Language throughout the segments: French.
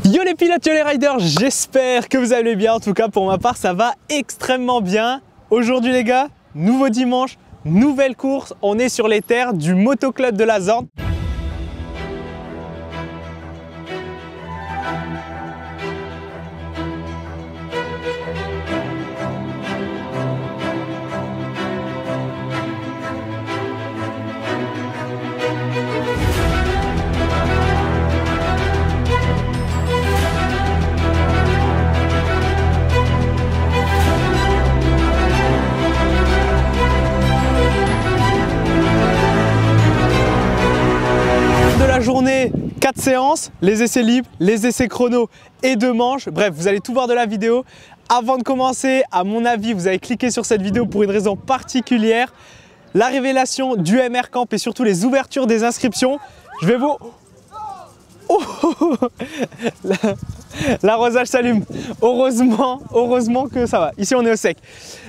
Yo les pilotes, yo les riders, j'espère que vous allez bien. En tout cas pour ma part ça va extrêmement bien. Aujourd'hui les gars, nouveau dimanche, nouvelle course. On est sur les terres du Motoclub de la Zorn. Journée, 4 séances, les essais libres, les essais chrono et 2 manches. Bref, vous allez tout voir de la vidéo. Avant de commencer, à mon avis, vous avez cliqué sur cette vidéo pour une raison particulière. La révélation du MR Camp et surtout les ouvertures des inscriptions. Je vais vous... Oh l'arrosage s'allume. Heureusement que ça va. Ici, on est au sec.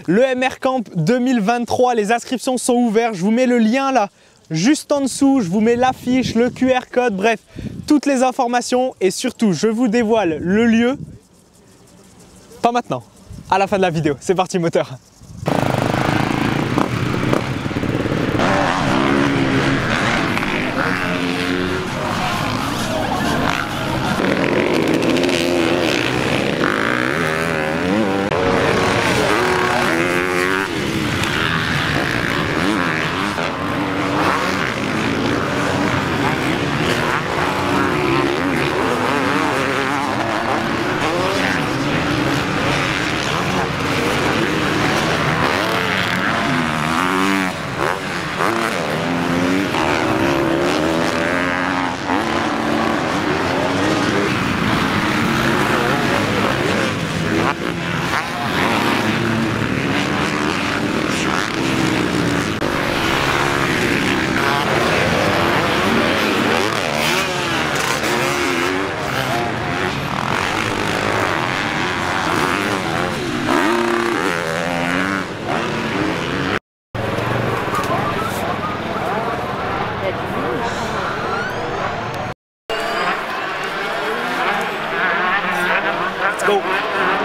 Le MR Camp 2023, les inscriptions sont ouvertes. Je vous mets le lien là. Juste en dessous, je vous mets l'affiche, le QR code, bref, toutes les informations et surtout, je vous dévoile le lieu. Pas maintenant, à la fin de la vidéo. C'est parti, moteur.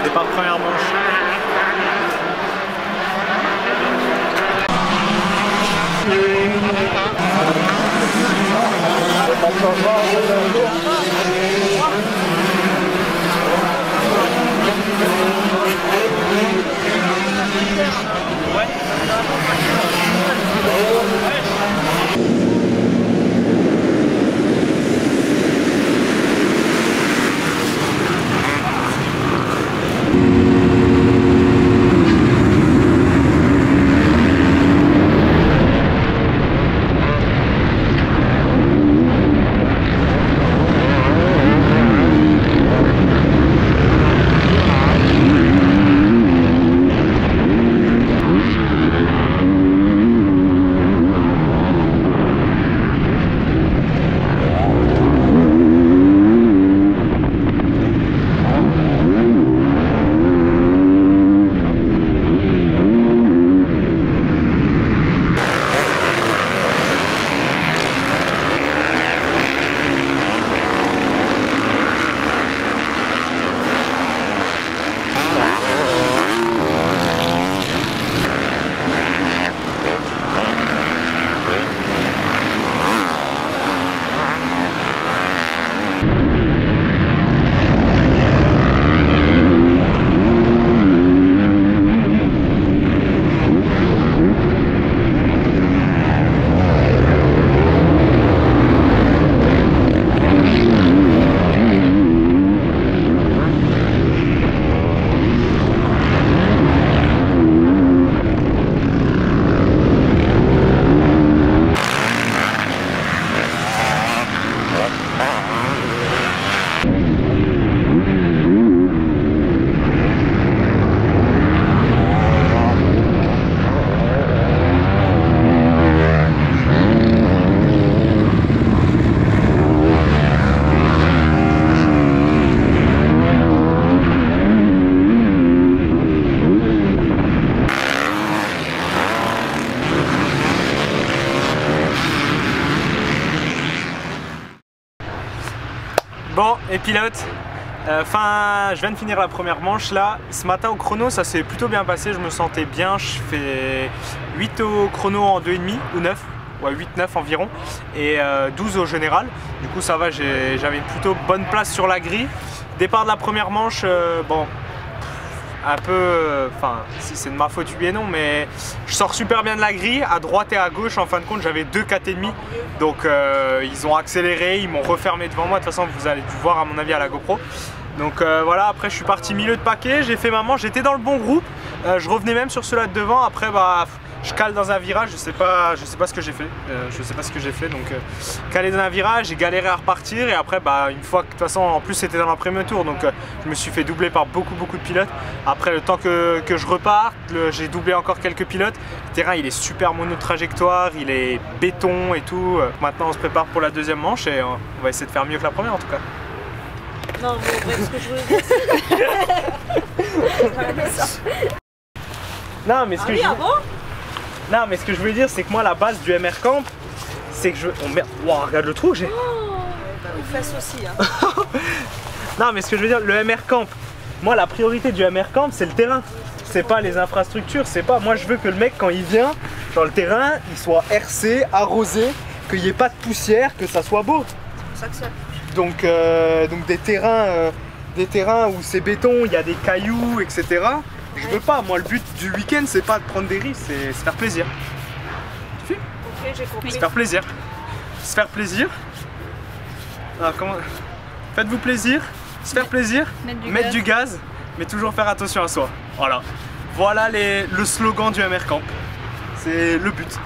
Départ de première manche. Bon, et pilote, Je viens de finir la première manche là. Ce matin au chrono, ça s'est plutôt bien passé. Je me sentais bien. Je fais 8 au chrono en 2,5 ou 9. Ouais, 8-9 environ. Et 12 au général. Du coup, ça va. J'avais une plutôt bonne place sur la grille. Départ de la première manche, bon. Un peu, enfin, si c'est de ma faute, oui et non, mais je sors super bien de la grille, à droite et à gauche. En fin de compte, j'avais 2 4,5, donc ils ont accéléré, ils m'ont refermé devant moi. De toute façon, vous allez dû voir à mon avis à la GoPro. Donc voilà, après je suis parti milieu de paquet, j'ai fait ma manche, j'étais dans le bon groupe, je revenais même sur ceux-là de devant. Après, bah, je cale dans un virage, je sais pas ce que j'ai fait, donc calé dans un virage, j'ai galéré à repartir et après bah une fois que de toute façon en plus c'était dans la premier tour, donc je me suis fait doubler par beaucoup de pilotes. Après le temps que je reparte, j'ai doublé encore quelques pilotes. Le terrain il est super mono-trajectoire, il est béton et tout. Maintenant on se prépare pour la deuxième manche et on va essayer de faire mieux que la première en tout cas. Non, bon, bref, ce que je voulais dire, Non mais ce que je... bon Non mais ce que je voulais dire c'est que moi la base du MR Camp c'est que je... Oh merde, wow, regarde le trou que j'ai. Les fesses aussi hein. Non mais ce que je veux dire, le MR Camp, moi la priorité du MR Camp c'est le terrain. C'est pas les infrastructures, c'est pas... Moi je veux que le mec quand il vient dans le terrain, il soit RC, arrosé, qu'il n'y ait pas de poussière, que ça soit beau. C'est pour ça que ça... Donc des terrains où c'est béton, il y a des cailloux, etc. Je veux pas, moi le but du week-end c'est pas de prendre des risques, c'est se faire plaisir. Tu fais ? Ok, j'ai compris. Se faire plaisir. Se faire plaisir. Ah, comment... Faites-vous plaisir, se faire plaisir, mettre du gaz, mais toujours faire attention à soi. Voilà. Voilà le slogan du MR Camp. C'est le but.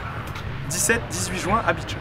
17-18 juin à Beach.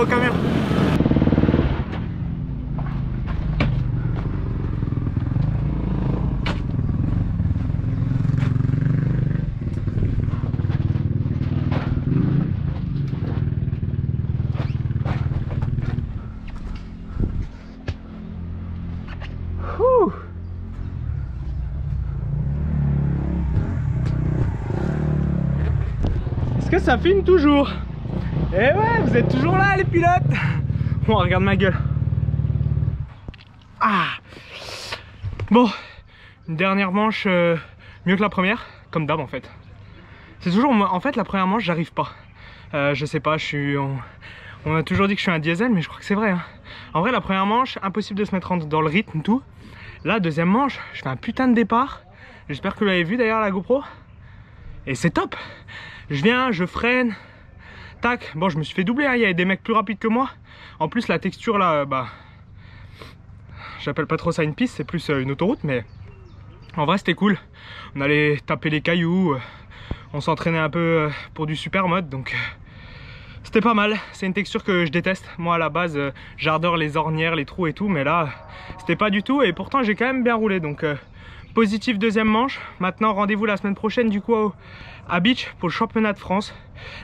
au camion. Est-ce que ça filme toujours? Eh ouais, vous êtes toujours là les pilotes. Bon, regarde ma gueule. Ah. Bon, une dernière manche mieux que la première, comme d'hab en fait. C'est toujours, en fait la première manche j'arrive pas. Je sais pas, on a toujours dit que je suis un diesel, mais je crois que c'est vrai. Hein. En vrai la première manche, impossible de se mettre dans le rythme tout. Là, deuxième manche, je fais un putain de départ. J'espère que vous l'avez vu d'ailleurs la GoPro. Et c'est top. Je viens, je freine. Tac. Bon, je me suis fait doubler. Hein. Il y avait des mecs plus rapides que moi. En plus, la texture là, bah, j'appelle pas trop ça une piste, c'est plus une autoroute. Mais en vrai, c'était cool. On allait taper les cailloux. On s'entraînait un peu pour du super mode. Donc, c'était pas mal. C'est une texture que je déteste. Moi, à la base, j'adore les ornières, les trous et tout. Mais là, c'était pas du tout. Et pourtant, j'ai quand même bien roulé. Donc, positif deuxième manche. Maintenant, rendez-vous la semaine prochaine du coup à Beach pour le championnat de France.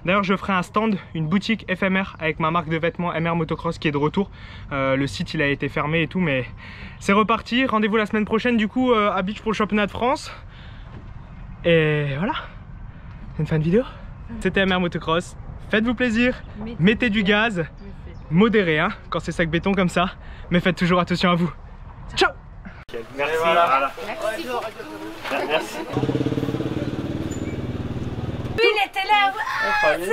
D'ailleurs, je ferai un stand, une boutique éphémère avec ma marque de vêtements MR Motocross qui est de retour. Le site il a été fermé et tout, mais c'est reparti. Rendez-vous la semaine prochaine du coup à Beach pour le championnat de France. Et voilà, c'est une fin de vidéo. C'était MR Motocross. Faites-vous plaisir, mettez du gaz, modéré hein, quand c'est sac béton comme ça, mais faites toujours attention à vous. Ciao. Merci. Voilà. Merci. Il était là.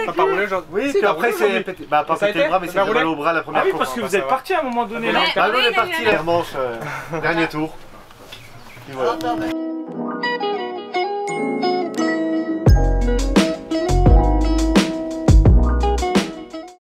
T'as pas roulé aujourd'hui? Oui, puis après c'est pété. Bah pas pété le bras, mais c'est roulé au bras la première fois. Ah oui, parce que vous êtes parti à un moment donné là. Bah on est parti la manche, dernier tour. Et voilà.